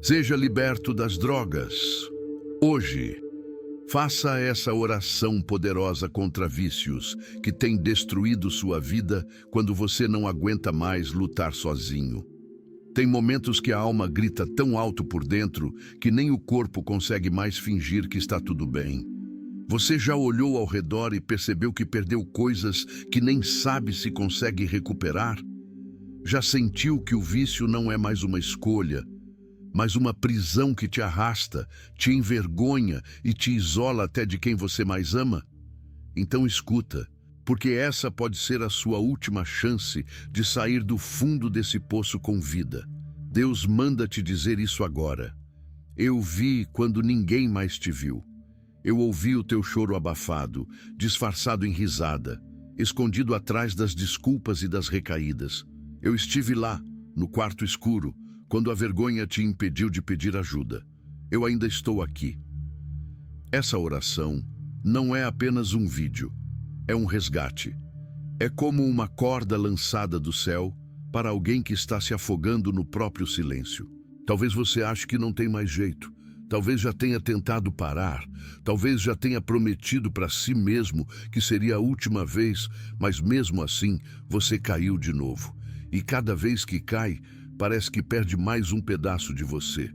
Seja liberto das drogas. Hoje, faça essa oração poderosa contra vícios que têm destruído sua vida quando você não aguenta mais lutar sozinho. Tem momentos que a alma grita tão alto por dentro que nem o corpo consegue mais fingir que está tudo bem. Você já olhou ao redor e percebeu que perdeu coisas que nem sabe se consegue recuperar? Já sentiu que o vício não é mais uma escolha, mas uma prisão que te arrasta, te envergonha e te isola até de quem você mais ama? Então escuta, porque essa pode ser a sua última chance de sair do fundo desse poço com vida. Deus manda te dizer isso agora. Eu vi quando ninguém mais te viu. Eu ouvi o teu choro abafado, disfarçado em risada, escondido atrás das desculpas e das recaídas. Eu estive lá, no quarto escuro, quando a vergonha te impediu de pedir ajuda. Eu ainda estou aqui. Essa oração não é apenas um vídeo, é um resgate. É como uma corda lançada do céu para alguém que está se afogando no próprio silêncio. Talvez você ache que não tem mais jeito. Talvez já tenha tentado parar, talvez já tenha prometido para si mesmo que seria a última vez, mas mesmo assim você caiu de novo. E cada vez que cai, parece que perde mais um pedaço de você.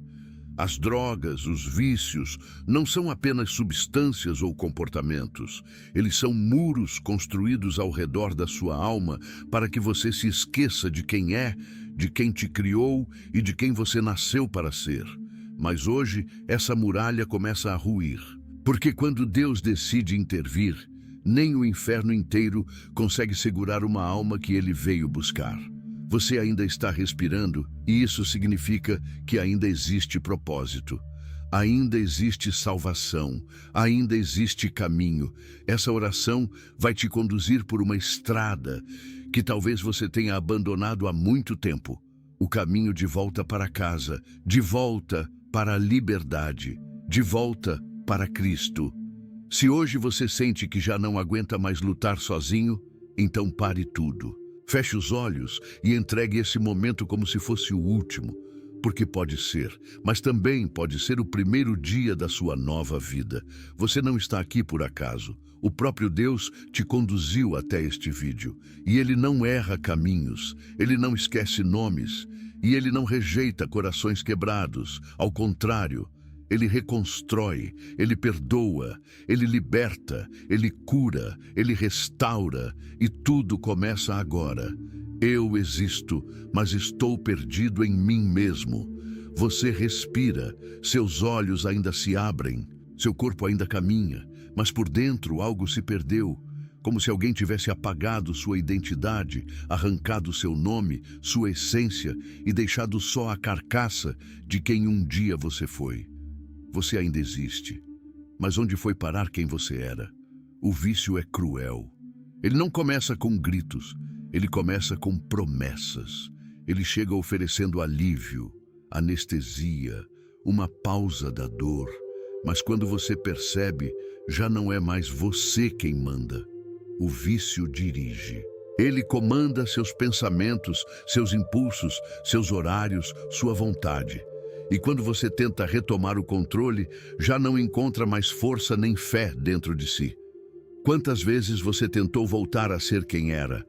As drogas, os vícios, não são apenas substâncias ou comportamentos. Eles são muros construídos ao redor da sua alma para que você se esqueça de quem é, de quem te criou e de quem você nasceu para ser. Mas hoje, essa muralha começa a ruir. Porque quando Deus decide intervir, nem o inferno inteiro consegue segurar uma alma que ele veio buscar. Você ainda está respirando e isso significa que ainda existe propósito. Ainda existe salvação, ainda existe caminho. Essa oração vai te conduzir por uma estrada que talvez você tenha abandonado há muito tempo. O caminho de volta para casa, de volta para a liberdade, de volta para Cristo. Se hoje você sente que já não aguenta mais lutar sozinho, então pare tudo. Feche os olhos e entregue esse momento como se fosse o último, porque pode ser, mas também pode ser o primeiro dia da sua nova vida. Você não está aqui por acaso. O próprio Deus te conduziu até este vídeo. E Ele não erra caminhos, Ele não esquece nomes, e Ele não rejeita corações quebrados. Ao contrário, Ele reconstrói, Ele perdoa, Ele liberta, Ele cura, Ele restaura, e tudo começa agora. Eu existo, mas estou perdido em mim mesmo. Você respira, seus olhos ainda se abrem, seu corpo ainda caminha, mas por dentro algo se perdeu, como se alguém tivesse apagado sua identidade, arrancado seu nome, sua essência e deixado só a carcaça de quem um dia você foi. Você ainda existe, mas onde foi parar quem você era? O vício é cruel. Ele não começa com gritos, ele começa com promessas. Ele chega oferecendo alívio, anestesia, uma pausa da dor. Mas quando você percebe, já não é mais você quem manda. O vício dirige. Ele comanda seus pensamentos, seus impulsos, seus horários, sua vontade. E quando você tenta retomar o controle, já não encontra mais força nem fé dentro de si. Quantas vezes você tentou voltar a ser quem era?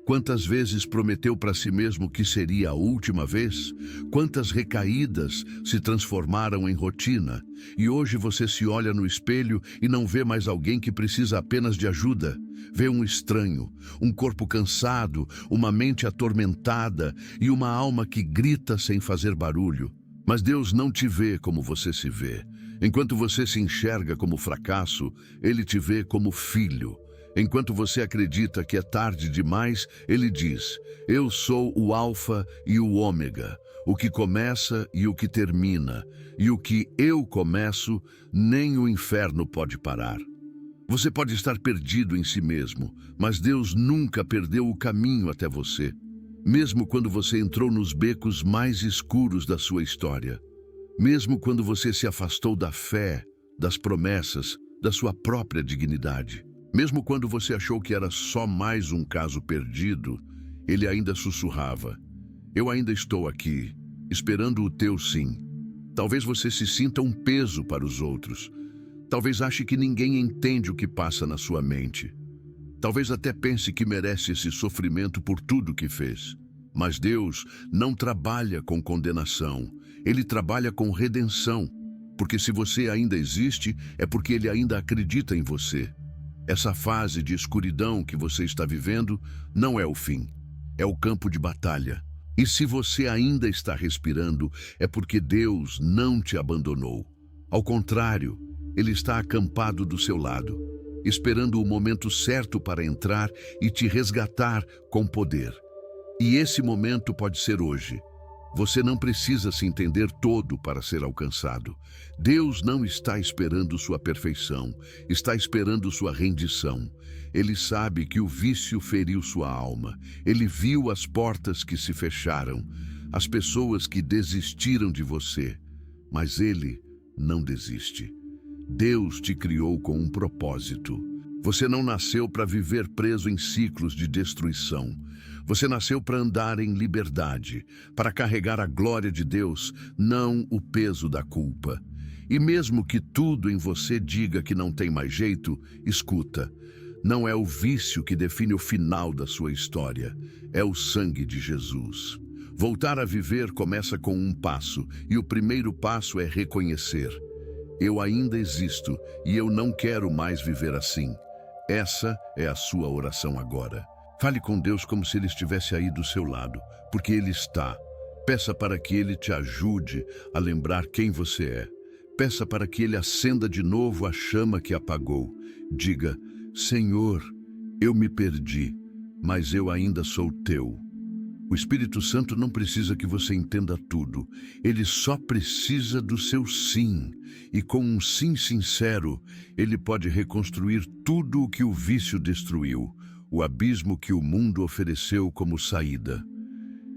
Quantas vezes prometeu para si mesmo que seria a última vez? Quantas recaídas se transformaram em rotina? E hoje você se olha no espelho e não vê mais alguém que precisa apenas de ajuda. Vê um estranho, um corpo cansado, uma mente atormentada e uma alma que grita sem fazer barulho. Mas Deus não te vê como você se vê. Enquanto você se enxerga como fracasso, Ele te vê como filho. Enquanto você acredita que é tarde demais, Ele diz: eu sou o Alfa e o Ômega, o que começa e o que termina, e o que eu começo, nem o inferno pode parar. Você pode estar perdido em si mesmo, mas Deus nunca perdeu o caminho até você, mesmo quando você entrou nos becos mais escuros da sua história, mesmo quando você se afastou da fé, das promessas, da sua própria dignidade. Mesmo quando você achou que era só mais um caso perdido, Ele ainda sussurrava: eu ainda estou aqui, esperando o teu sim. Talvez você se sinta um peso para os outros. Talvez ache que ninguém entende o que passa na sua mente. Talvez até pense que merece esse sofrimento por tudo que fez. Mas Deus não trabalha com condenação. Ele trabalha com redenção. Porque se você ainda existe, é porque Ele ainda acredita em você. Essa fase de escuridão que você está vivendo não é o fim. É o campo de batalha. E se você ainda está respirando, é porque Deus não te abandonou. Ao contrário, Ele está acampado do seu lado, esperando o momento certo para entrar e te resgatar com poder. E esse momento pode ser hoje. Você não precisa se entender todo para ser alcançado. Deus não está esperando sua perfeição, está esperando sua rendição. Ele sabe que o vício feriu sua alma. Ele viu as portas que se fecharam, as pessoas que desistiram de você. Mas Ele não desiste. Deus te criou com um propósito. Você não nasceu para viver preso em ciclos de destruição. Você nasceu para andar em liberdade, para carregar a glória de Deus, não o peso da culpa. E mesmo que tudo em você diga que não tem mais jeito, escuta. Não é o vício que define o final da sua história, é o sangue de Jesus. Voltar a viver começa com um passo, e o primeiro passo é reconhecer: eu ainda existo e eu não quero mais viver assim. Essa é a sua oração agora. Fale com Deus como se Ele estivesse aí do seu lado, porque Ele está. Peça para que Ele te ajude a lembrar quem você é. Peça para que Ele acenda de novo a chama que apagou. Diga: Senhor, eu me perdi, mas eu ainda sou teu. O Espírito Santo não precisa que você entenda tudo. Ele só precisa do seu sim. E com um sim sincero, Ele pode reconstruir tudo o que o vício destruiu, o abismo que o mundo ofereceu como saída.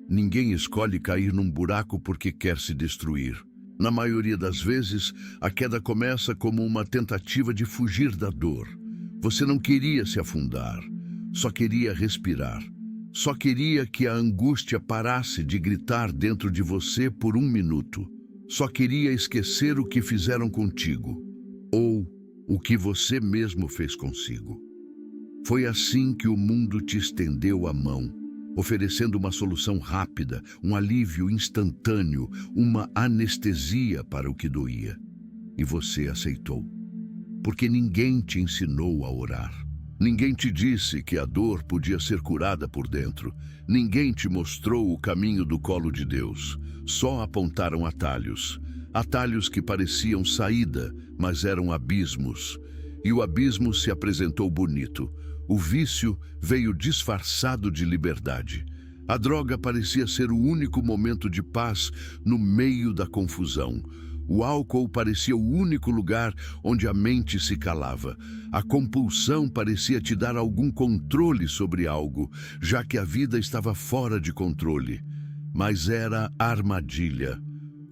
Ninguém escolhe cair num buraco porque quer se destruir. Na maioria das vezes, a queda começa como uma tentativa de fugir da dor. Você não queria se afundar, só queria respirar. Só queria que a angústia parasse de gritar dentro de você por um minuto. Só queria esquecer o que fizeram contigo, ou o que você mesmo fez consigo. Foi assim que o mundo te estendeu a mão, oferecendo uma solução rápida, um alívio instantâneo, uma anestesia para o que doía. E você aceitou, porque ninguém te ensinou a orar. Ninguém te disse que a dor podia ser curada por dentro. Ninguém te mostrou o caminho do colo de Deus. Só apontaram atalhos. Atalhos que pareciam saída, mas eram abismos. E o abismo se apresentou bonito. O vício veio disfarçado de liberdade. A droga parecia ser o único momento de paz no meio da confusão. O álcool parecia o único lugar onde a mente se calava. A compulsão parecia te dar algum controle sobre algo, já que a vida estava fora de controle. Mas era armadilha.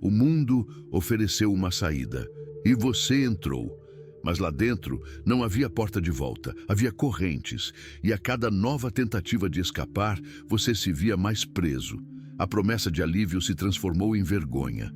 O mundo ofereceu uma saída, e você entrou. Mas lá dentro não havia porta de volta, havia correntes, e a cada nova tentativa de escapar, você se via mais preso. A promessa de alívio se transformou em vergonha.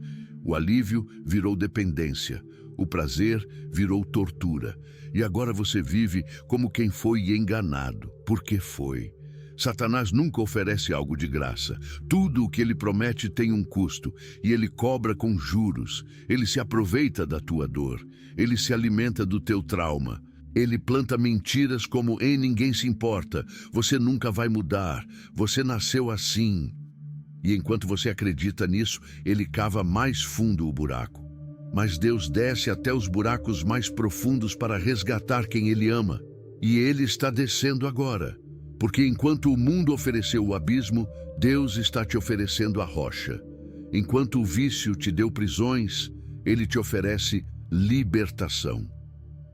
O alívio virou dependência, o prazer virou tortura. E agora você vive como quem foi enganado, porque foi. Satanás nunca oferece algo de graça. Tudo o que ele promete tem um custo, e ele cobra com juros. Ele se aproveita da tua dor, ele se alimenta do teu trauma. Ele planta mentiras como "Ei, ninguém se importa, você nunca vai mudar, você nasceu assim." E enquanto você acredita nisso, ele cava mais fundo o buraco. Mas Deus desce até os buracos mais profundos para resgatar quem Ele ama. E Ele está descendo agora. Porque enquanto o mundo ofereceu o abismo, Deus está te oferecendo a rocha. Enquanto o vício te deu prisões, Ele te oferece libertação.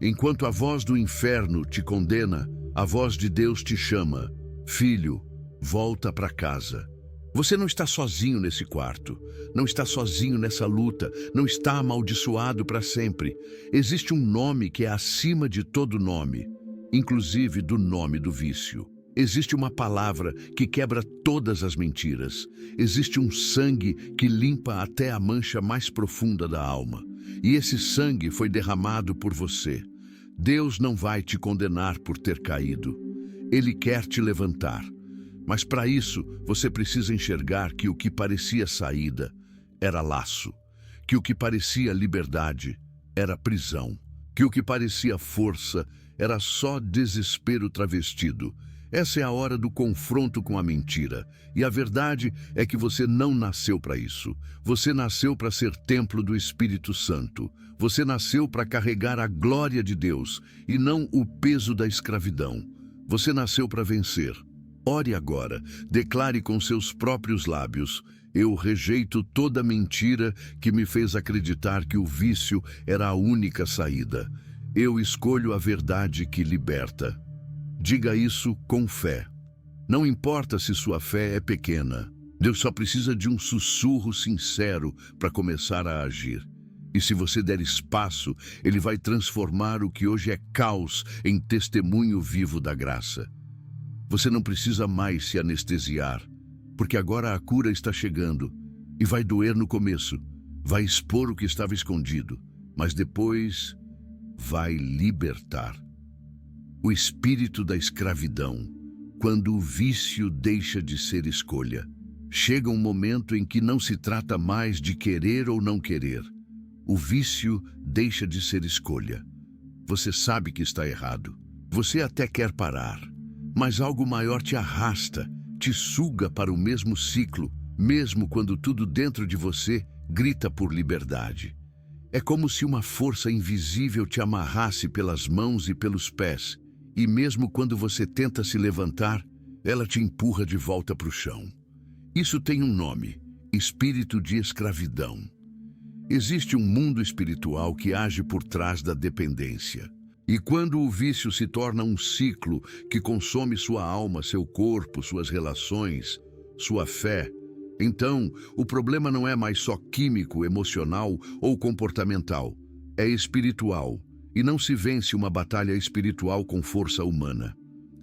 Enquanto a voz do inferno te condena, a voz de Deus te chama: "Filho, volta para casa." Você não está sozinho nesse quarto, não está sozinho nessa luta, não está amaldiçoado para sempre. Existe um nome que é acima de todo nome, inclusive do nome do vício. Existe uma palavra que quebra todas as mentiras. Existe um sangue que limpa até a mancha mais profunda da alma. E esse sangue foi derramado por você. Deus não vai te condenar por ter caído. Ele quer te levantar. Mas para isso, você precisa enxergar que o que parecia saída era laço, que o que parecia liberdade era prisão, que o que parecia força era só desespero travestido. Essa é a hora do confronto com a mentira. E a verdade é que você não nasceu para isso. Você nasceu para ser templo do Espírito Santo. Você nasceu para carregar a glória de Deus e não o peso da escravidão. Você nasceu para vencer. Ore agora, declare com seus próprios lábios: eu rejeito toda mentira que me fez acreditar que o vício era a única saída. Eu escolho a verdade que liberta. Diga isso com fé. Não importa se sua fé é pequena. Deus só precisa de um sussurro sincero para começar a agir. E se você der espaço, Ele vai transformar o que hoje é caos em testemunho vivo da graça. Você não precisa mais se anestesiar, porque agora a cura está chegando. E vai doer no começo, vai expor o que estava escondido, mas depois vai libertar. O espírito da escravidão, quando o vício deixa de ser escolha. Chega um momento em que não se trata mais de querer ou não querer. O vício deixa de ser escolha. Você sabe que está errado. Você até quer parar, mas algo maior te arrasta, te suga para o mesmo ciclo, mesmo quando tudo dentro de você grita por liberdade. É como se uma força invisível te amarrasse pelas mãos e pelos pés. E mesmo quando você tenta se levantar, ela te empurra de volta para o chão. Isso tem um nome: espírito de escravidão. Existe um mundo espiritual que age por trás da dependência. E quando o vício se torna um ciclo que consome sua alma, seu corpo, suas relações, sua fé, então o problema não é mais só químico, emocional ou comportamental. É espiritual. E não se vence uma batalha espiritual com força humana.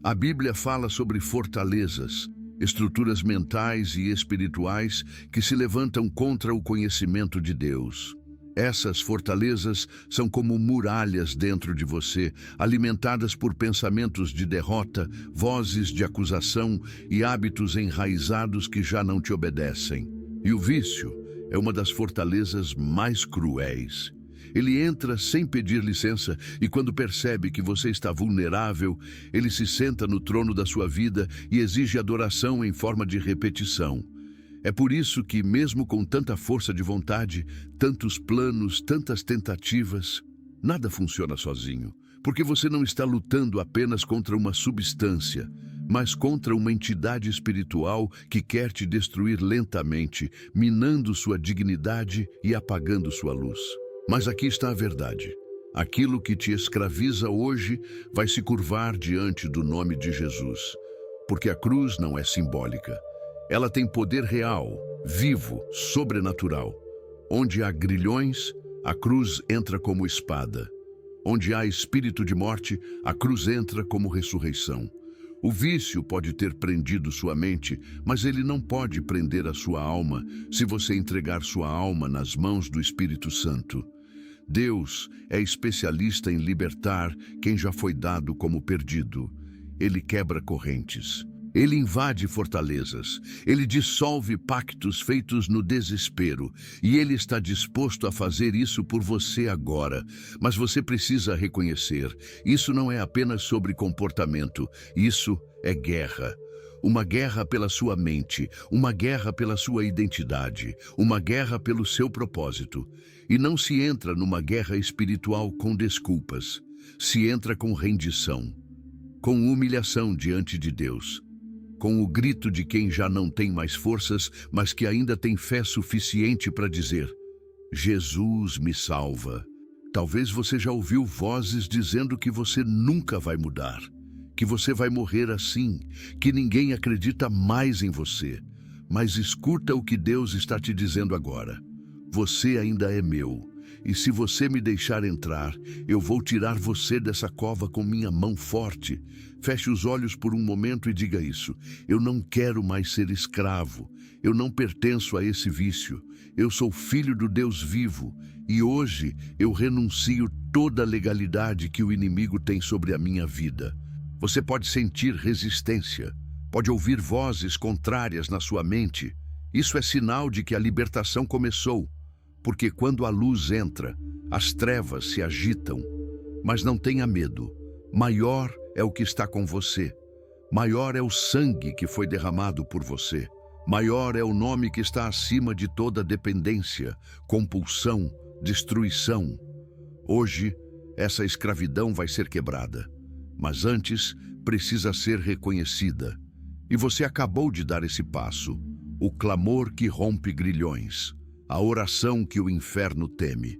A Bíblia fala sobre fortalezas, estruturas mentais e espirituais que se levantam contra o conhecimento de Deus. Essas fortalezas são como muralhas dentro de você, alimentadas por pensamentos de derrota, vozes de acusação e hábitos enraizados que já não te obedecem. E o vício é uma das fortalezas mais cruéis. Ele entra sem pedir licença e quando percebe que você está vulnerável, ele se senta no trono da sua vida e exige adoração em forma de repetição. É por isso que, mesmo com tanta força de vontade, tantos planos, tantas tentativas, nada funciona sozinho, porque você não está lutando apenas contra uma substância, mas contra uma entidade espiritual que quer te destruir lentamente, minando sua dignidade e apagando sua luz. Mas aqui está a verdade. Aquilo que te escraviza hoje vai se curvar diante do nome de Jesus, porque a cruz não é simbólica. Ela tem poder real, vivo, sobrenatural. Onde há grilhões, a cruz entra como espada. Onde há espírito de morte, a cruz entra como ressurreição. O vício pode ter prendido sua mente, mas ele não pode prender a sua alma se você entregar sua alma nas mãos do Espírito Santo. Deus é especialista em libertar quem já foi dado como perdido. Ele quebra correntes. Ele invade fortalezas. Ele dissolve pactos feitos no desespero. E Ele está disposto a fazer isso por você agora. Mas você precisa reconhecer, isso não é apenas sobre comportamento. Isso é guerra. Uma guerra pela sua mente, uma guerra pela sua identidade, uma guerra pelo seu propósito. E não se entra numa guerra espiritual com desculpas. Se entra com rendição, com humilhação diante de Deus, com o grito de quem já não tem mais forças, mas que ainda tem fé suficiente para dizer: Jesus me salva. Talvez você já ouviu vozes dizendo que você nunca vai mudar, que você vai morrer assim, que ninguém acredita mais em você. Mas escuta o que Deus está te dizendo agora. Você ainda é meu. e se você me deixar entrar, eu vou tirar você dessa cova com minha mão forte. Feche os olhos por um momento e diga isso. Eu não quero mais ser escravo. Eu não pertenço a esse vício. Eu sou filho do Deus vivo e hoje eu renuncio toda a legalidade que o inimigo tem sobre a minha vida. Você pode sentir resistência, pode ouvir vozes contrárias na sua mente. Isso é sinal de que a libertação começou, porque quando a luz entra, as trevas se agitam. Mas não tenha medo. Maior é o que está com você. Maior é o sangue que foi derramado por você. Maior é o nome que está acima de toda dependência, compulsão, destruição. Hoje, essa escravidão vai ser quebrada. Mas antes, precisa ser reconhecida. E você acabou de dar esse passo. O clamor que rompe grilhões. A oração que o inferno teme.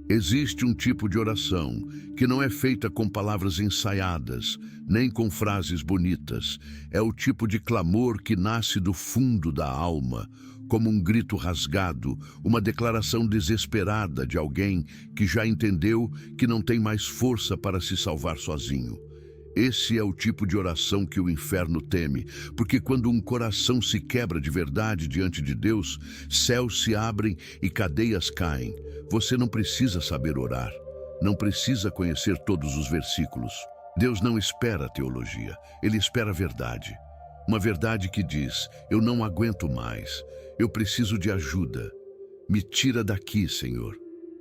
Existe um tipo de oração que não é feita com palavras ensaiadas, nem com frases bonitas. É o tipo de clamor que nasce do fundo da alma, como um grito rasgado, uma declaração desesperada de alguém que já entendeu que não tem mais força para se salvar sozinho. Esse é o tipo de oração que o inferno teme, porque quando um coração se quebra de verdade diante de Deus, céus se abrem e cadeias caem. Você não precisa saber orar, não precisa conhecer todos os versículos. Deus não espera teologia, Ele espera verdade. Uma verdade que diz, eu não aguento mais, eu preciso de ajuda. Me tira daqui, Senhor.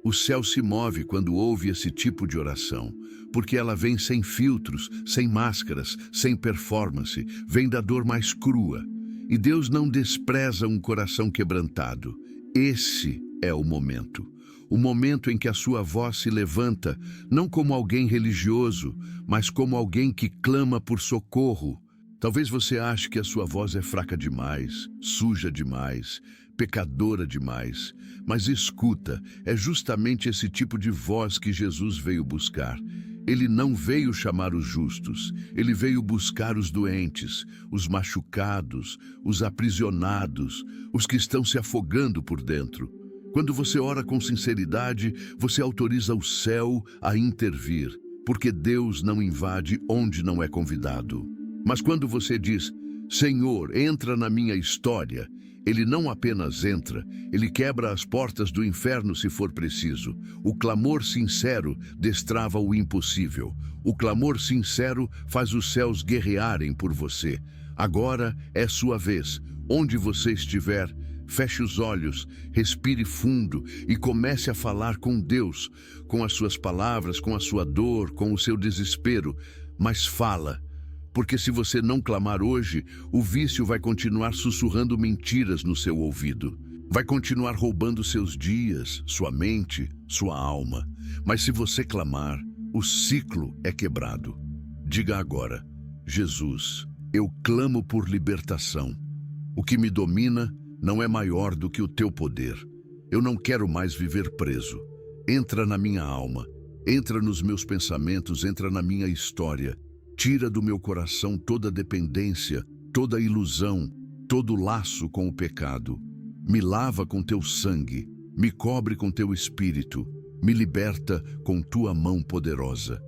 O céu se move quando ouve esse tipo de oração, porque ela vem sem filtros, sem máscaras, sem performance, vem da dor mais crua. E Deus não despreza um coração quebrantado. Esse é o momento em que a sua voz se levanta, não como alguém religioso, mas como alguém que clama por socorro. Talvez você ache que a sua voz é fraca demais, suja demais, pecadora demais, mas escuta, é justamente esse tipo de voz que Jesus veio buscar. Ele não veio chamar os justos, ele veio buscar os doentes, os machucados, os aprisionados, os que estão se afogando por dentro. Quando você ora com sinceridade, você autoriza o céu a intervir, porque Deus não invade onde não é convidado. Mas quando você diz, Senhor, entra na minha história, Ele não apenas entra, Ele quebra as portas do inferno se for preciso. O clamor sincero destrava o impossível. O clamor sincero faz os céus guerrearem por você. Agora é sua vez. Onde você estiver, feche os olhos, respire fundo e comece a falar com Deus, com as suas palavras, com a sua dor, com o seu desespero. Mas fala. Porque se você não clamar hoje, o vício vai continuar sussurrando mentiras no seu ouvido. Vai continuar roubando seus dias, sua mente, sua alma. Mas se você clamar, o ciclo é quebrado. Diga agora, Jesus, eu clamo por libertação. O que me domina não é maior do que o teu poder. Eu não quero mais viver preso. Entra na minha alma, entra nos meus pensamentos, entra na minha história. Tira do meu coração toda dependência, toda ilusão, todo laço com o pecado. Me lava com teu sangue, me cobre com teu espírito, me liberta com tua mão poderosa.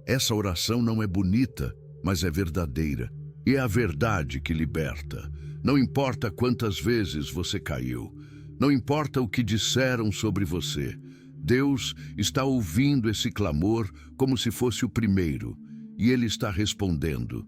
Essa oração não é bonita, mas é verdadeira. E é a verdade que liberta. Não importa quantas vezes você caiu, não importa o que disseram sobre você. Deus está ouvindo esse clamor como se fosse o primeiro. E Ele está respondendo.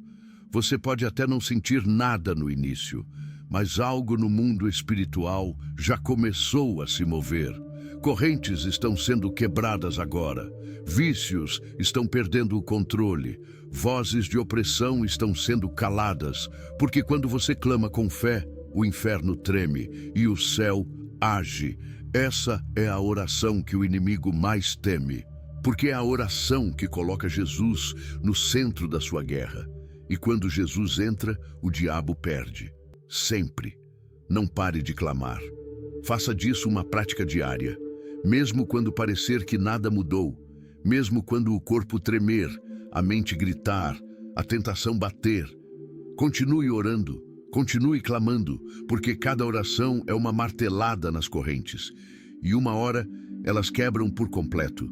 Você pode até não sentir nada no início, mas algo no mundo espiritual já começou a se mover. Correntes estão sendo quebradas agora. Vícios estão perdendo o controle. Vozes de opressão estão sendo caladas, porque quando você clama com fé, o inferno treme e o céu age. Essa é a oração que o inimigo mais teme. Porque é a oração que coloca Jesus no centro da sua guerra. E quando Jesus entra, o diabo perde. Sempre. Não pare de clamar. Faça disso uma prática diária. Mesmo quando parecer que nada mudou, mesmo quando o corpo tremer, a mente gritar, a tentação bater. Continue orando, continue clamando, porque cada oração é uma martelada nas correntes. E uma hora, elas quebram por completo.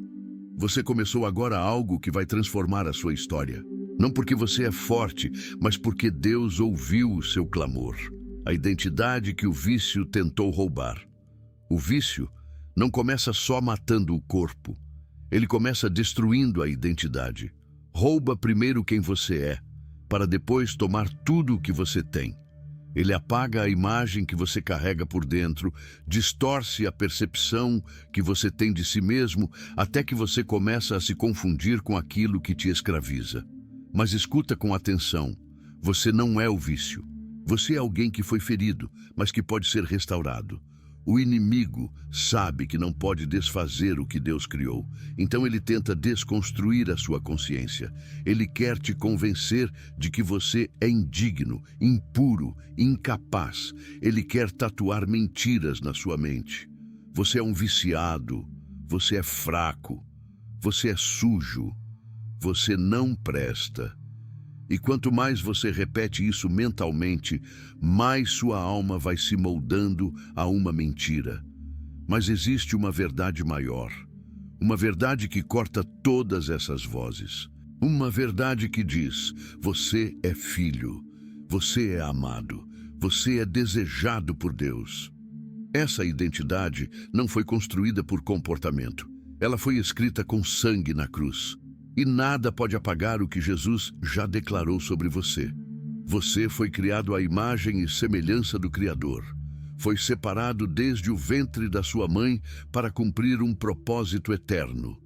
Você começou agora algo que vai transformar a sua história. Não porque você é forte, mas porque Deus ouviu o seu clamor. A identidade que o vício tentou roubar. O vício não começa só matando o corpo. Ele começa destruindo a identidade. Rouba primeiro quem você é, para depois tomar tudo o que você tem. Ele apaga a imagem que você carrega por dentro, distorce a percepção que você tem de si mesmo, até que você começa a se confundir com aquilo que te escraviza. Mas escuta com atenção, você não é o vício. Você é alguém que foi ferido, mas que pode ser restaurado. O inimigo sabe que não pode desfazer o que Deus criou, então ele tenta desconstruir a sua consciência. Ele quer te convencer de que você é indigno, impuro, incapaz. Ele quer tatuar mentiras na sua mente. Você é um viciado, você é fraco, você é sujo, você não presta. E quanto mais você repete isso mentalmente, mais sua alma vai se moldando a uma mentira. Mas existe uma verdade maior. Uma verdade que corta todas essas vozes. Uma verdade que diz: você é filho, você é amado, você é desejado por Deus. Essa identidade não foi construída por comportamento. Ela foi escrita com sangue na cruz. E nada pode apagar o que Jesus já declarou sobre você. Você foi criado à imagem e semelhança do Criador. Foi separado desde o ventre da sua mãe para cumprir um propósito eterno.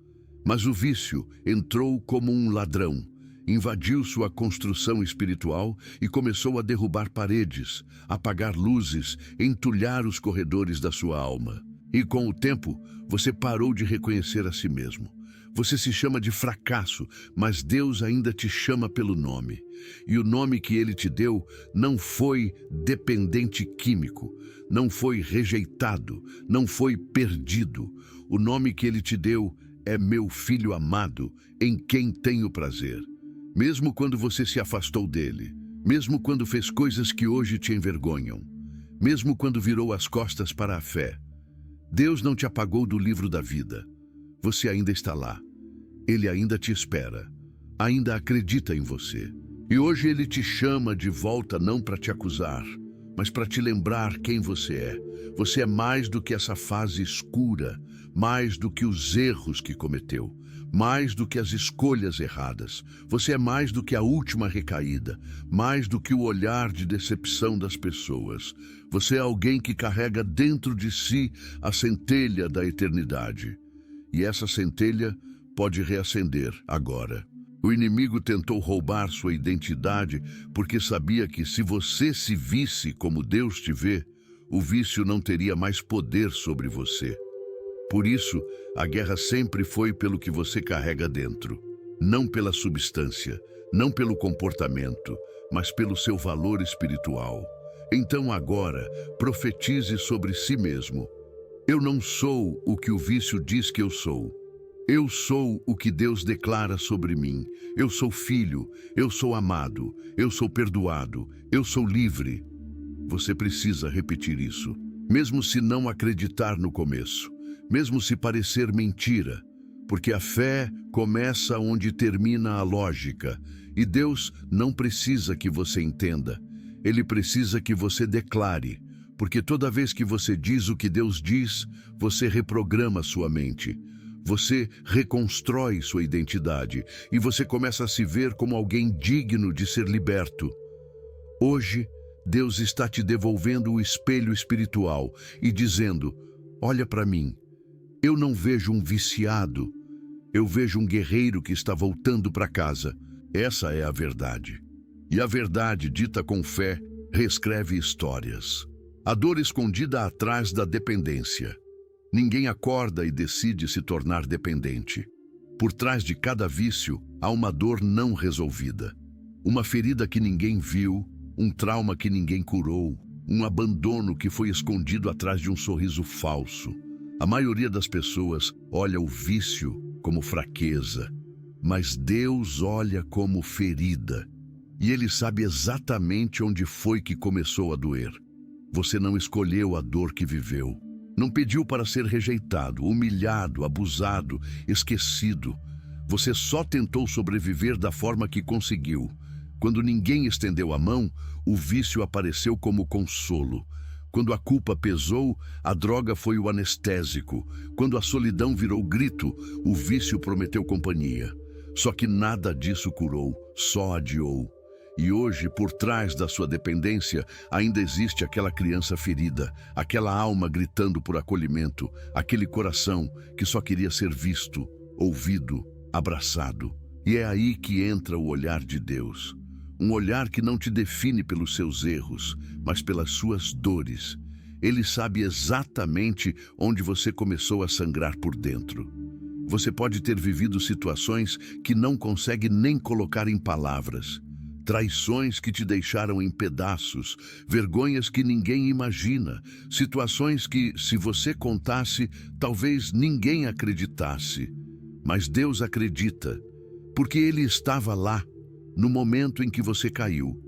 Mas o vício entrou como um ladrão, invadiu sua construção espiritual e começou a derrubar paredes, apagar luzes, entulhar os corredores da sua alma. E com o tempo, você parou de reconhecer a si mesmo. Você se chama de fracasso, mas Deus ainda te chama pelo nome. E o nome que Ele te deu não foi dependente químico, não foi rejeitado, não foi perdido. O nome que Ele te deu é meu filho amado, em quem tenho prazer. Mesmo quando você se afastou dele, mesmo quando fez coisas que hoje te envergonham, mesmo quando virou as costas para a fé, Deus não te apagou do livro da vida. Você ainda está lá. Ele ainda te espera. Ainda acredita em você. E hoje Ele te chama de volta não para te acusar, mas para te lembrar quem você é. Você é mais do que essa fase escura, mais do que os erros que cometeu, mais do que as escolhas erradas. Você é mais do que a última recaída, mais do que o olhar de decepção das pessoas. Você é alguém que carrega dentro de si a centelha da eternidade. E essa centelha pode reacender agora. O inimigo tentou roubar sua identidade porque sabia que se você se visse como Deus te vê, o vício não teria mais poder sobre você. Por isso, a guerra sempre foi pelo que você carrega dentro. Não pela substância, não pelo comportamento, mas pelo seu valor espiritual. Então agora, profetize sobre si mesmo. Eu não sou o que o vício diz que eu sou. Eu sou o que Deus declara sobre mim. Eu sou filho, eu sou amado, eu sou perdoado, eu sou livre. Você precisa repetir isso, mesmo se não acreditar no começo, mesmo se parecer mentira, porque a fé começa onde termina a lógica, e Deus não precisa que você entenda. Ele precisa que você declare. Porque toda vez que você diz o que Deus diz, você reprograma sua mente. Você reconstrói sua identidade e você começa a se ver como alguém digno de ser liberto. Hoje, Deus está te devolvendo o espelho espiritual e dizendo: olha para mim, eu não vejo um viciado, eu vejo um guerreiro que está voltando para casa. Essa é a verdade. E a verdade, dita com fé, reescreve histórias. A dor escondida atrás da dependência. Ninguém acorda e decide se tornar dependente. Por trás de cada vício, há uma dor não resolvida. Uma ferida que ninguém viu, um trauma que ninguém curou, um abandono que foi escondido atrás de um sorriso falso. A maioria das pessoas olha o vício como fraqueza, mas Deus olha como ferida. E Ele sabe exatamente onde foi que começou a doer. Você não escolheu a dor que viveu. Não pediu para ser rejeitado, humilhado, abusado, esquecido. Você só tentou sobreviver da forma que conseguiu. Quando ninguém estendeu a mão, o vício apareceu como consolo. Quando a culpa pesou, a droga foi o anestésico. Quando a solidão virou grito, o vício prometeu companhia. Só que nada disso curou, só adiou. E hoje, por trás da sua dependência, ainda existe aquela criança ferida, aquela alma gritando por acolhimento, aquele coração que só queria ser visto, ouvido, abraçado. E é aí que entra o olhar de Deus. Um olhar que não te define pelos seus erros, mas pelas suas dores. Ele sabe exatamente onde você começou a sangrar por dentro. Você pode ter vivido situações que não consegue nem colocar em palavras. Traições que te deixaram em pedaços, vergonhas que ninguém imagina, situações que, se você contasse, talvez ninguém acreditasse. Mas Deus acredita, porque Ele estava lá, no momento em que você caiu,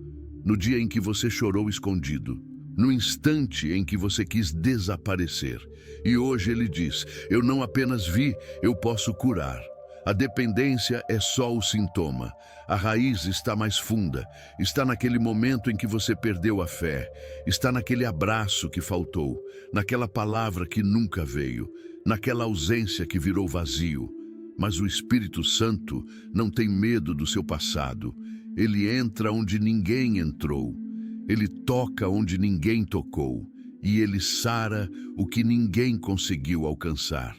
no dia em que você chorou escondido, no instante em que você quis desaparecer. E hoje Ele diz: eu não apenas vi, eu posso curar. A dependência é só o sintoma. A raiz está mais funda, está naquele momento em que você perdeu a fé, está naquele abraço que faltou, naquela palavra que nunca veio, naquela ausência que virou vazio. Mas o Espírito Santo não tem medo do seu passado. Ele entra onde ninguém entrou. Ele toca onde ninguém tocou. E ele sara o que ninguém conseguiu alcançar.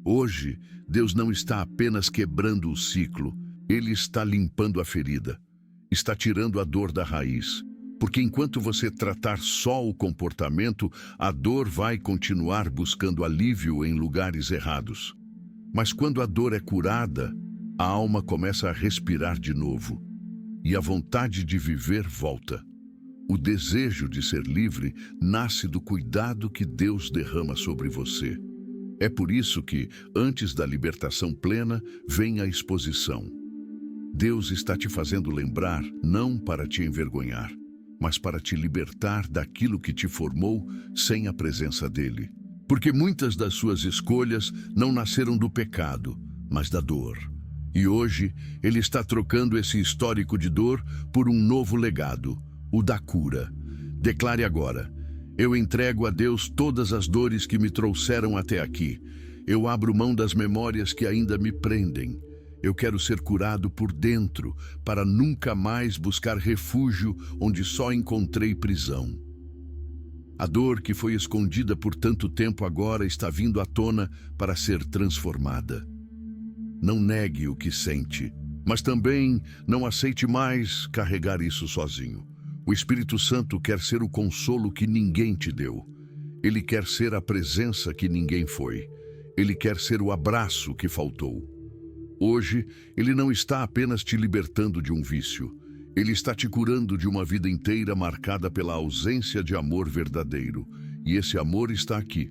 Hoje, Deus não está apenas quebrando o ciclo, Ele está limpando a ferida, está tirando a dor da raiz. Porque enquanto você tratar só o comportamento, a dor vai continuar buscando alívio em lugares errados. Mas quando a dor é curada, a alma começa a respirar de novo, e a vontade de viver volta. O desejo de ser livre nasce do cuidado que Deus derrama sobre você. É por isso que, antes da libertação plena, vem a exposição. Deus está te fazendo lembrar, não para te envergonhar, mas para te libertar daquilo que te formou sem a presença dele. Porque muitas das suas escolhas não nasceram do pecado, mas da dor. E hoje, Ele está trocando esse histórico de dor por um novo legado, o da cura. Declare agora: eu entrego a Deus todas as dores que me trouxeram até aqui. Eu abro mão das memórias que ainda me prendem. Eu quero ser curado por dentro, para nunca mais buscar refúgio onde só encontrei prisão. A dor que foi escondida por tanto tempo agora está vindo à tona para ser transformada. Não negue o que sente, mas também não aceite mais carregar isso sozinho. O Espírito Santo quer ser o consolo que ninguém te deu. Ele quer ser a presença que ninguém foi. Ele quer ser o abraço que faltou. Hoje, Ele não está apenas te libertando de um vício. Ele está te curando de uma vida inteira marcada pela ausência de amor verdadeiro. E esse amor está aqui,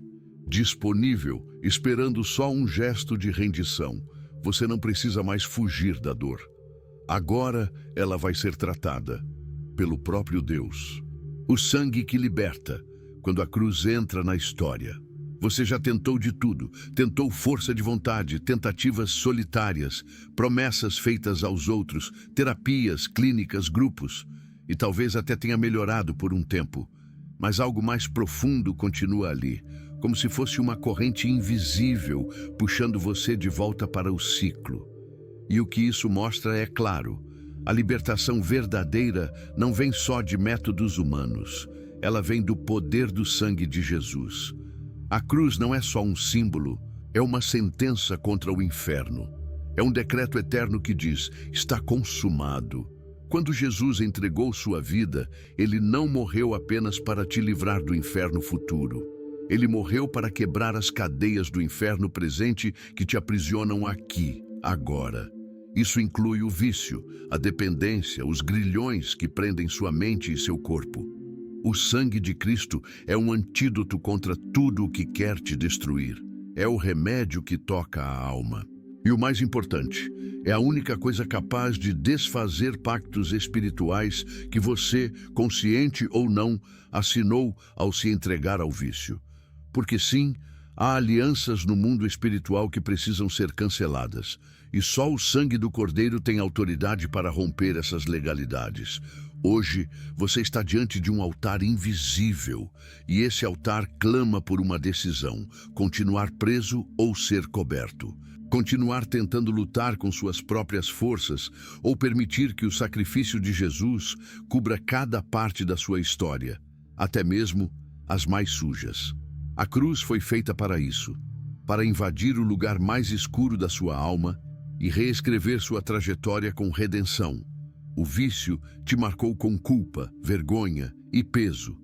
disponível, esperando só um gesto de rendição. Você não precisa mais fugir da dor. Agora ela vai ser tratada pelo próprio Deus. O sangue que liberta, quando a cruz entra na história. Você já tentou de tudo, tentou força de vontade, tentativas solitárias, promessas feitas aos outros, terapias, clínicas, grupos, e talvez até tenha melhorado por um tempo. Mas algo mais profundo continua ali, como se fosse uma corrente invisível puxando você de volta para o ciclo. E o que isso mostra é claro: a libertação verdadeira não vem só de métodos humanos, ela vem do poder do sangue de Jesus. A cruz não é só um símbolo, é uma sentença contra o inferno. É um decreto eterno que diz: está consumado. Quando Jesus entregou sua vida, Ele não morreu apenas para te livrar do inferno futuro. Ele morreu para quebrar as cadeias do inferno presente que te aprisionam aqui, agora. Isso inclui o vício, a dependência, os grilhões que prendem sua mente e seu corpo. O sangue de Cristo é um antídoto contra tudo o que quer te destruir. É o remédio que toca a alma. E o mais importante, é a única coisa capaz de desfazer pactos espirituais que você, consciente ou não, assinou ao se entregar ao vício. Porque sim, há alianças no mundo espiritual que precisam ser canceladas, e só o sangue do Cordeiro tem autoridade para romper essas legalidades. Hoje, você está diante de um altar invisível, e esse altar clama por uma decisão: continuar preso ou ser coberto. Continuar tentando lutar com suas próprias forças ou permitir que o sacrifício de Jesus cubra cada parte da sua história, até mesmo as mais sujas. A cruz foi feita para isso, para invadir o lugar mais escuro da sua alma e reescrever sua trajetória com redenção. O vício te marcou com culpa, vergonha e peso,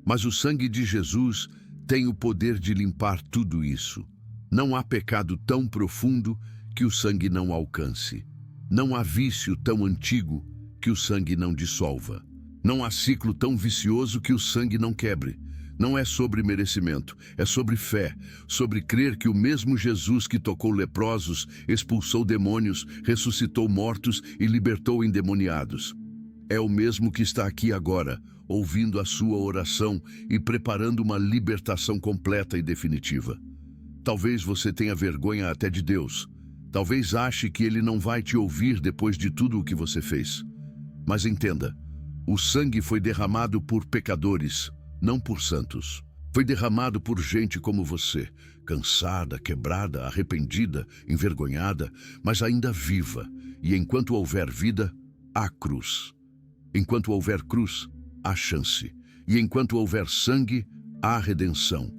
mas o sangue de Jesus tem o poder de limpar tudo isso. Não há pecado tão profundo que o sangue não alcance. Não há vício tão antigo que o sangue não dissolva. Não há ciclo tão vicioso que o sangue não quebre. Não é sobre merecimento, é sobre fé, sobre crer que o mesmo Jesus que tocou leprosos, expulsou demônios, ressuscitou mortos e libertou endemoniados. É o mesmo que está aqui agora, ouvindo a sua oração e preparando uma libertação completa e definitiva. Talvez você tenha vergonha até de Deus. Talvez ache que Ele não vai te ouvir depois de tudo o que você fez. Mas entenda, o sangue foi derramado por pecadores, não por santos. Foi derramado por gente como você, cansada, quebrada, arrependida, envergonhada, mas ainda viva. E enquanto houver vida, há cruz. Enquanto houver cruz, há chance. E enquanto houver sangue, há redenção.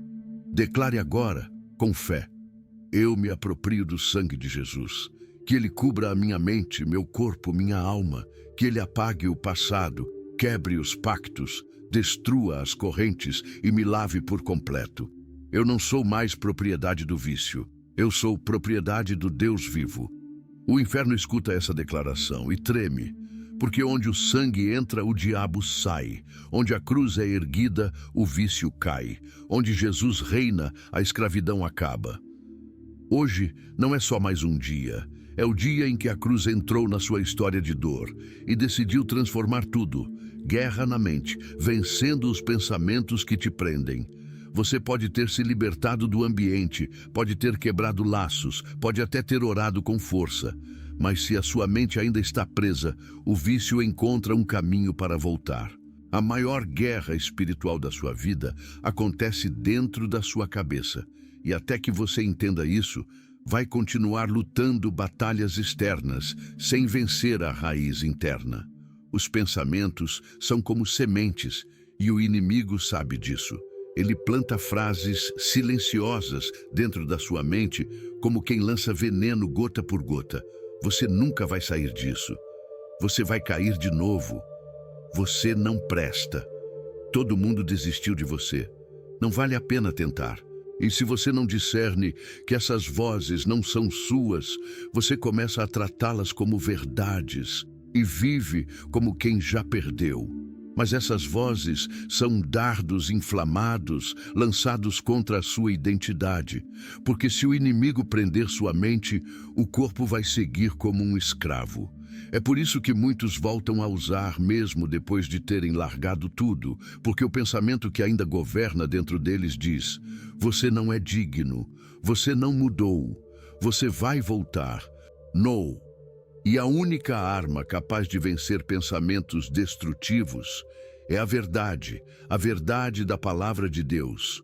Declare agora, com fé: eu me aproprio do sangue de Jesus. Que Ele cubra a minha mente, meu corpo, minha alma. Que Ele apague o passado, quebre os pactos, destrua as correntes e me lave por completo. Eu não sou mais propriedade do vício. Eu sou propriedade do Deus vivo. O inferno escuta essa declaração e treme, porque onde o sangue entra, o diabo sai. Onde a cruz é erguida, o vício cai. Onde Jesus reina, a escravidão acaba. Hoje não é só mais um dia. É o dia em que a cruz entrou na sua história de dor e decidiu transformar tudo. Guerra na mente, vencendo os pensamentos que te prendem. Você pode ter se libertado do ambiente, pode ter quebrado laços, pode até ter orado com força. Mas se a sua mente ainda está presa, o vício encontra um caminho para voltar. A maior guerra espiritual da sua vida acontece dentro da sua cabeça. E até que você entenda isso, vai continuar lutando batalhas externas, sem vencer a raiz interna. Os pensamentos são como sementes, e o inimigo sabe disso. Ele planta frases silenciosas dentro da sua mente, como quem lança veneno gota por gota. Você nunca vai sair disso. Você vai cair de novo. Você não presta. Todo mundo desistiu de você. Não vale a pena tentar. E se você não discerne que essas vozes não são suas, você começa a tratá-las como verdades e vive como quem já perdeu. Mas essas vozes são dardos inflamados lançados contra a sua identidade, porque se o inimigo prender sua mente, o corpo vai seguir como um escravo. É por isso que muitos voltam a usar mesmo depois de terem largado tudo, porque o pensamento que ainda governa dentro deles diz: você não é digno, você não mudou, você vai voltar. No. E a única arma capaz de vencer pensamentos destrutivos é a verdade da palavra de Deus.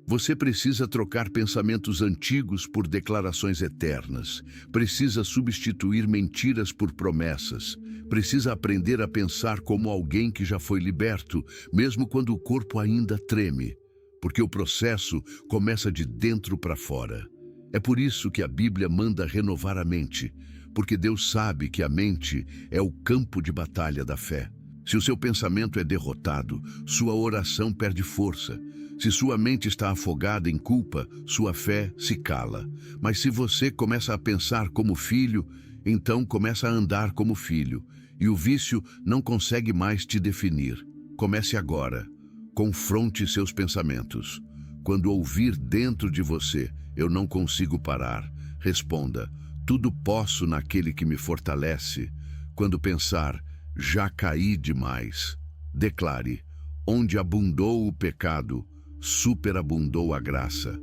Você precisa trocar pensamentos antigos por declarações eternas. Precisa substituir mentiras por promessas. Precisa aprender a pensar como alguém que já foi liberto, mesmo quando o corpo ainda treme. Porque o processo começa de dentro para fora. É por isso que a Bíblia manda renovar a mente. Porque Deus sabe que a mente é o campo de batalha da fé. Se o seu pensamento é derrotado, sua oração perde força. Se sua mente está afogada em culpa, sua fé se cala. Mas se você começa a pensar como filho, então começa a andar como filho. E o vício não consegue mais te definir. Comece agora. Confronte seus pensamentos. Quando ouvir dentro de você, eu não consigo parar, responda: tudo posso naquele que me fortalece. Quando pensar: já caí demais, declare: onde abundou o pecado, superabundou a graça.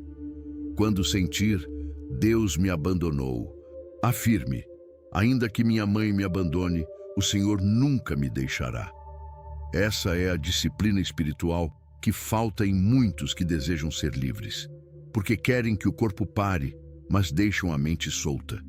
Quando sentir, Deus me abandonou. Afirme, ainda que minha mãe me abandone, o Senhor nunca me deixará. Essa é a disciplina espiritual que falta em muitos que desejam ser livres, porque querem que o corpo pare, mas deixam a mente solta.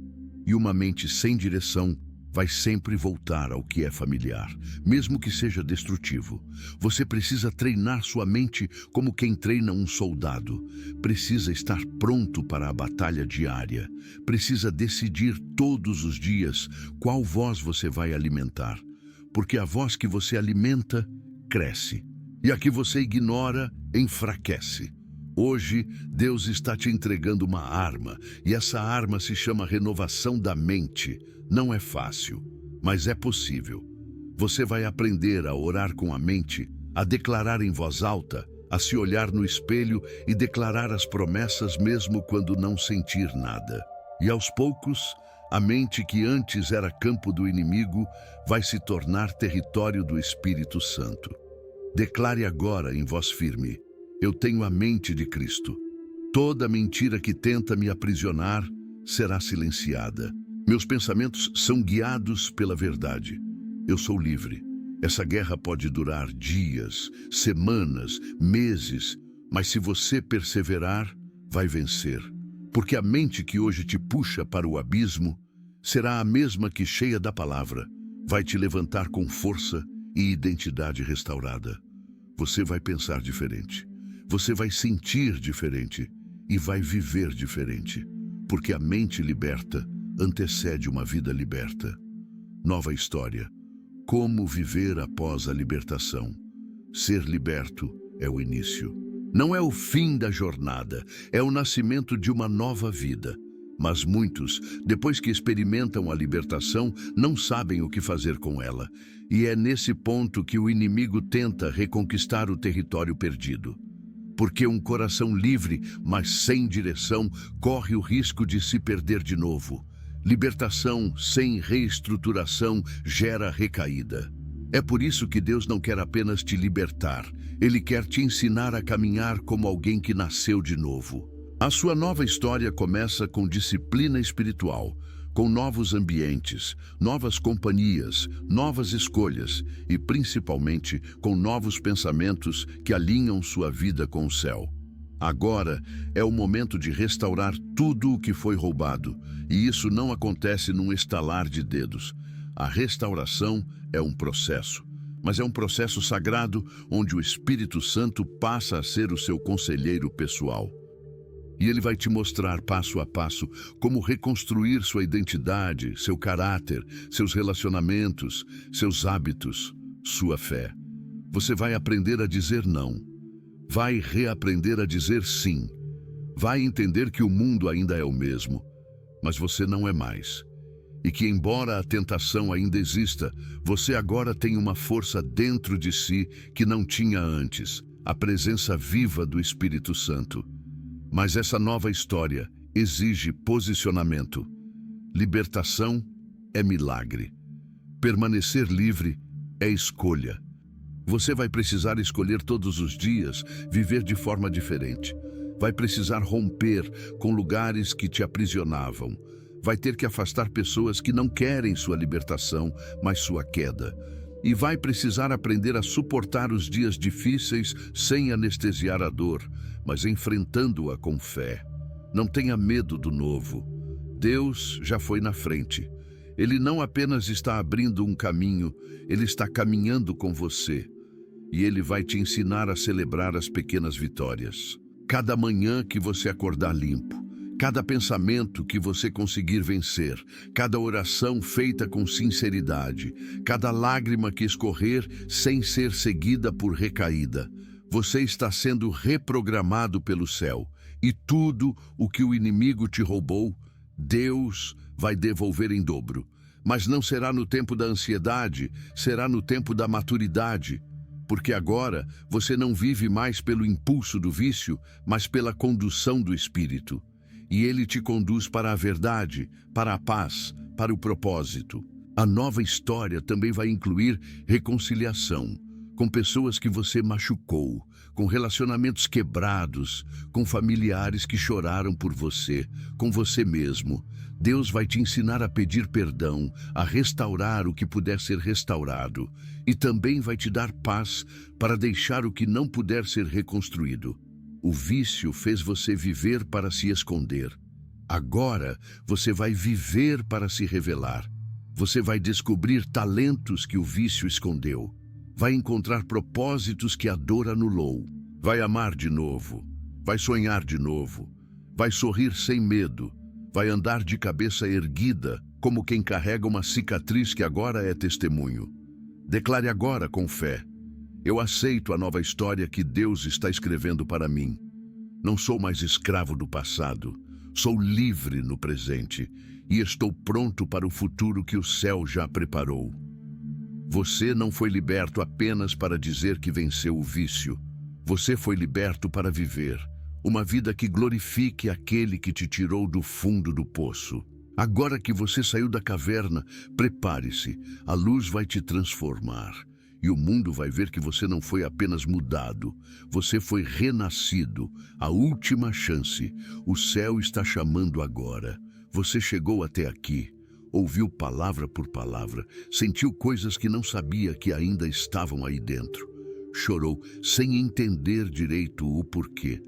E uma mente sem direção vai sempre voltar ao que é familiar, mesmo que seja destrutivo. Você precisa treinar sua mente como quem treina um soldado. Precisa estar pronto para a batalha diária. Precisa decidir todos os dias qual voz você vai alimentar, porque a voz que você alimenta cresce, e a que você ignora enfraquece. Hoje, Deus está te entregando uma arma, e essa arma se chama renovação da mente. Não é fácil, mas é possível. Você vai aprender a orar com a mente, a declarar em voz alta, a se olhar no espelho e declarar as promessas mesmo quando não sentir nada. E aos poucos, a mente que antes era campo do inimigo vai se tornar território do Espírito Santo. Declare agora em voz firme: eu tenho a mente de Cristo. Toda mentira que tenta me aprisionar será silenciada. Meus pensamentos são guiados pela verdade. Eu sou livre. Essa guerra pode durar dias, semanas, meses, mas se você perseverar, vai vencer. Porque a mente que hoje te puxa para o abismo será a mesma que, cheia da palavra, vai te levantar com força e identidade restaurada. Você vai pensar diferente. Você vai sentir diferente e vai viver diferente, porque a mente liberta antecede uma vida liberta. Nova história. Como viver após a libertação? Ser liberto é o início. Não é o fim da jornada, é o nascimento de uma nova vida. Mas muitos, depois que experimentam a libertação, não sabem o que fazer com ela. E é nesse ponto que o inimigo tenta reconquistar o território perdido. Porque um coração livre, mas sem direção, corre o risco de se perder de novo. Libertação sem reestruturação gera recaída. É por isso que Deus não quer apenas te libertar. Ele quer te ensinar a caminhar como alguém que nasceu de novo. A sua nova história começa com disciplina espiritual, com novos ambientes, novas companhias, novas escolhas e, principalmente, com novos pensamentos que alinham sua vida com o céu. Agora é o momento de restaurar tudo o que foi roubado, e isso não acontece num estalar de dedos. A restauração é um processo, mas é um processo sagrado onde o Espírito Santo passa a ser o seu conselheiro pessoal. E ele vai te mostrar passo a passo como reconstruir sua identidade, seu caráter, seus relacionamentos, seus hábitos, sua fé. Você vai aprender a dizer não. Vai reaprender a dizer sim. Vai entender que o mundo ainda é o mesmo, mas você não é mais. E que, embora a tentação ainda exista, você agora tem uma força dentro de si que não tinha antes, a presença viva do Espírito Santo. Mas essa nova história exige posicionamento. Libertação é milagre. Permanecer livre é escolha. Você vai precisar escolher todos os dias viver de forma diferente. Vai precisar romper com lugares que te aprisionavam. Vai ter que afastar pessoas que não querem sua libertação, mas sua queda. E vai precisar aprender a suportar os dias difíceis sem anestesiar a dor, mas enfrentando-a com fé. Não tenha medo do novo. Deus já foi na frente. Ele não apenas está abrindo um caminho, ele está caminhando com você. E ele vai te ensinar a celebrar as pequenas vitórias. Cada manhã que você acordar limpo, cada pensamento que você conseguir vencer, cada oração feita com sinceridade, cada lágrima que escorrer sem ser seguida por recaída, você está sendo reprogramado pelo céu. E tudo o que o inimigo te roubou, Deus vai devolver em dobro. Mas não será no tempo da ansiedade, será no tempo da maturidade. Porque agora você não vive mais pelo impulso do vício, mas pela condução do Espírito. E ele te conduz para a verdade, para a paz, para o propósito. A nova história também vai incluir reconciliação. com pessoas que você machucou, com relacionamentos quebrados, com familiares que choraram por você, com você mesmo. Deus vai te ensinar a pedir perdão, a restaurar o que puder ser restaurado, e também vai te dar paz para deixar o que não puder ser reconstruído. O vício fez você viver para se esconder. Agora você vai viver para se revelar. Você vai descobrir talentos que o vício escondeu. Vai encontrar propósitos que a dor anulou. Vai amar de novo. Vai sonhar de novo. Vai sorrir sem medo. Vai andar de cabeça erguida, como quem carrega uma cicatriz que agora é testemunho. Declare agora com fé: eu aceito a nova história que Deus está escrevendo para mim. Não sou mais escravo do passado. Sou livre no presente e estou pronto para o futuro que o céu já preparou. Você não foi liberto apenas para dizer que venceu o vício. Você foi liberto para viver uma vida que glorifique aquele que te tirou do fundo do poço. Agora que você saiu da caverna, prepare-se. A luz vai te transformar. E o mundo vai ver que você não foi apenas mudado, você foi renascido, a última chance. O céu está chamando agora. Você chegou até aqui, ouviu palavra por palavra, sentiu coisas que não sabia que ainda estavam aí dentro. Chorou sem entender direito o porquê.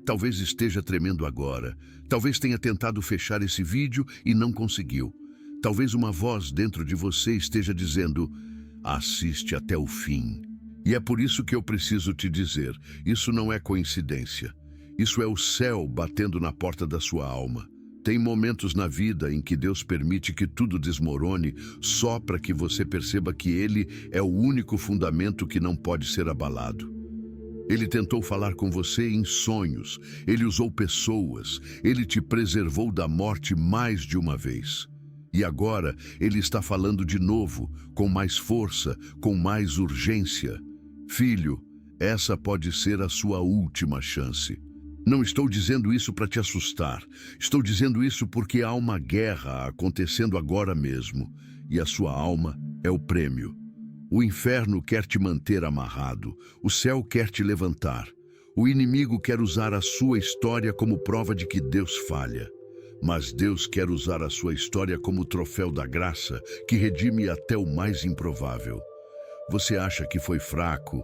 Talvez esteja tremendo agora, talvez tenha tentado fechar esse vídeo e não conseguiu. Talvez uma voz dentro de você esteja dizendo: assiste até o fim. E é por isso que eu preciso te dizer, isso não é coincidência. Isso é o céu batendo na porta da sua alma. Tem momentos na vida em que Deus permite que tudo desmorone só para que você perceba que Ele é o único fundamento que não pode ser abalado. Ele tentou falar com você em sonhos, Ele usou pessoas, Ele te preservou da morte mais de uma vez. E agora Ele está falando de novo, com mais força, com mais urgência. Filho, essa pode ser a sua última chance. Não estou dizendo isso para te assustar. Estou dizendo isso porque há uma guerra acontecendo agora mesmo. E a sua alma é o prêmio. O inferno quer te manter amarrado. O céu quer te levantar. O inimigo quer usar a sua história como prova de que Deus falha. Mas Deus quer usar a sua história como troféu da graça, que redime até o mais improvável. Você acha que foi fraco,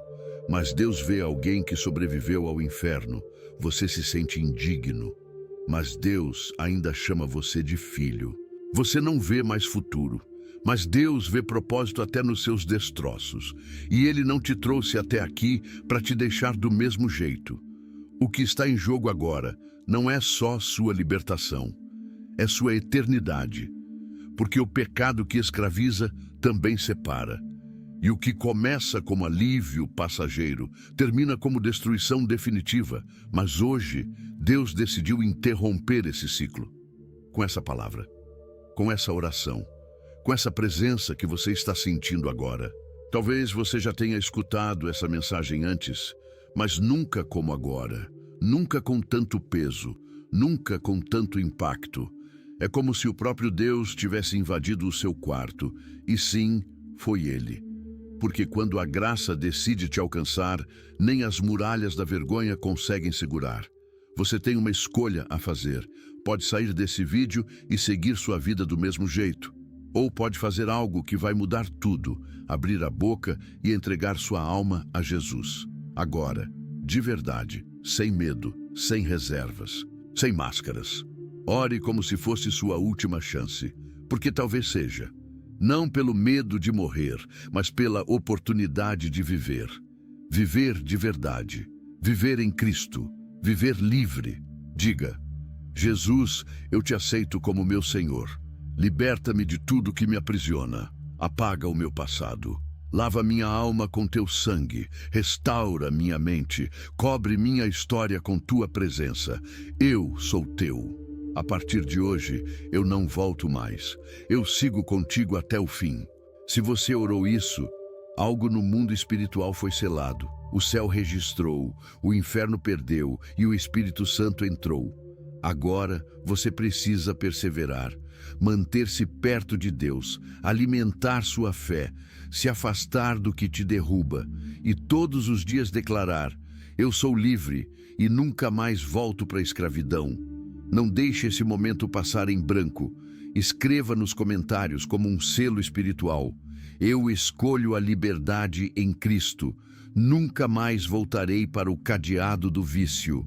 mas Deus vê alguém que sobreviveu ao inferno. Você se sente indigno, mas Deus ainda chama você de filho. Você não vê mais futuro, mas Deus vê propósito até nos seus destroços. E Ele não te trouxe até aqui para te deixar do mesmo jeito. O que está em jogo agora não é só sua libertação. É sua eternidade, porque o pecado que escraviza também separa. E o que começa como alívio passageiro termina como destruição definitiva. Mas hoje, Deus decidiu interromper esse ciclo. Com essa palavra, com essa oração, com essa presença que você está sentindo agora. Talvez você já tenha escutado essa mensagem antes, mas nunca como agora. Nunca com tanto peso, nunca com tanto impacto. É como se o próprio Deus tivesse invadido o seu quarto. E sim, foi Ele. Porque quando a graça decide te alcançar, nem as muralhas da vergonha conseguem segurar. Você tem uma escolha a fazer. Pode sair desse vídeo e seguir sua vida do mesmo jeito. Ou pode fazer algo que vai mudar tudo, abrir a boca e entregar sua alma a Jesus. Agora, de verdade, sem medo, sem reservas, sem máscaras. Ore como se fosse sua última chance, porque talvez seja. Não pelo medo de morrer, mas pela oportunidade de viver. Viver de verdade. Viver em Cristo. Viver livre. Diga: Jesus, eu te aceito como meu Senhor. Liberta-me de tudo que me aprisiona. Apaga o meu passado. Lava minha alma com teu sangue. Restaura minha mente. Cobre minha história com tua presença. Eu sou teu. A partir de hoje, eu não volto mais. Eu sigo contigo até o fim. Se você orou isso, algo no mundo espiritual foi selado. O céu registrou, o inferno perdeu e o Espírito Santo entrou. Agora, você precisa perseverar. manter-se perto de Deus, alimentar sua fé, se afastar do que te derruba e todos os dias declarar: eu sou livre e nunca mais volto para a escravidão. Não deixe esse momento passar em branco. Escreva nos comentários como um selo espiritual: eu escolho a liberdade em Cristo. Nunca mais voltarei para o cadeado do vício.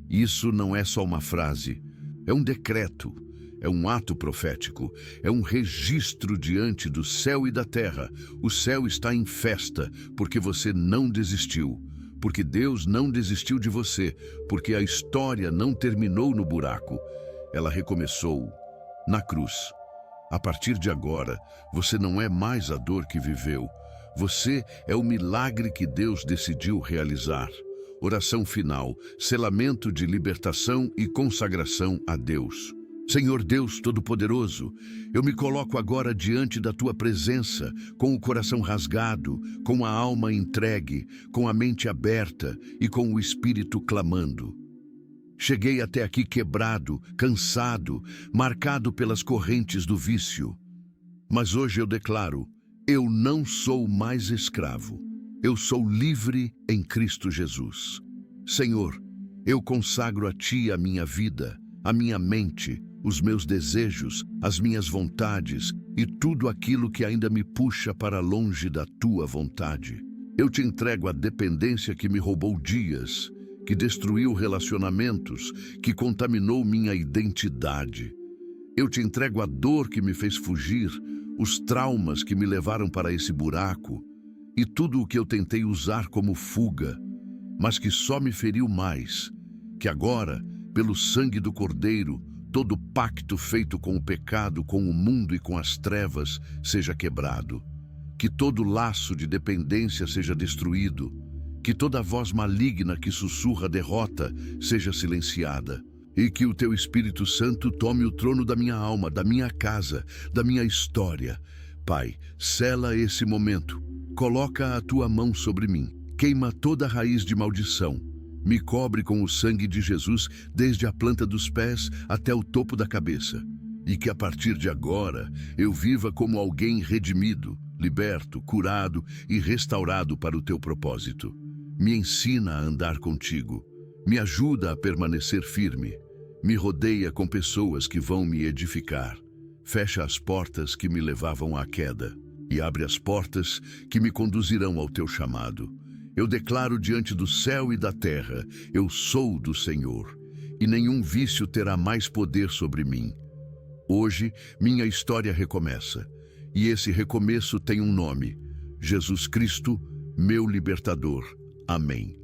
Isso não é só uma frase, é um decreto, é um ato profético, é um registro diante do céu e da terra. O céu está em festa porque você não desistiu, porque Deus não desistiu de você, porque a história não terminou no buraco, ela recomeçou na cruz. A partir de agora, você não é mais a dor que viveu. Você é o milagre que Deus decidiu realizar. Oração final, selamento de libertação e consagração a Deus. Senhor Deus Todo-Poderoso, eu me coloco agora diante da Tua presença, com o coração rasgado, com a alma entregue, com a mente aberta e com o espírito clamando. Cheguei até aqui quebrado, cansado, marcado pelas correntes do vício. Mas hoje eu declaro: eu não sou mais escravo. Eu sou livre em Cristo Jesus. Senhor, eu consagro a Ti a minha vida, a minha mente, os meus desejos, as minhas vontades e tudo aquilo que ainda me puxa para longe da Tua vontade. Eu Te entrego a dependência que me roubou dias, que destruiu relacionamentos, que contaminou minha identidade. Eu Te entrego a dor que me fez fugir, os traumas que me levaram para esse buraco e tudo o que eu tentei usar como fuga, mas que só me feriu mais. Que agora, pelo sangue do Cordeiro, todo pacto feito com o pecado, com o mundo e com as trevas seja quebrado. Que todo laço de dependência seja destruído. Que toda voz maligna que sussurra derrota seja silenciada. E que o Teu Espírito Santo tome o trono da minha alma, da minha casa, da minha história. Pai, sela esse momento. Coloca a Tua mão sobre mim. Queima toda raiz de maldição. Me cobre com o sangue de Jesus desde a planta dos pés até o topo da cabeça. E que a partir de agora eu viva como alguém redimido, liberto, curado e restaurado para o Teu propósito. Me ensina a andar contigo. Me ajuda a permanecer firme. Me rodeia com pessoas que vão me edificar. Fecha as portas que me levavam à queda e abre as portas que me conduzirão ao Teu chamado. Eu declaro diante do céu e da terra: eu sou do Senhor, e nenhum vício terá mais poder sobre mim. Hoje, minha história recomeça, e esse recomeço tem um nome: Jesus Cristo, meu libertador. Amém.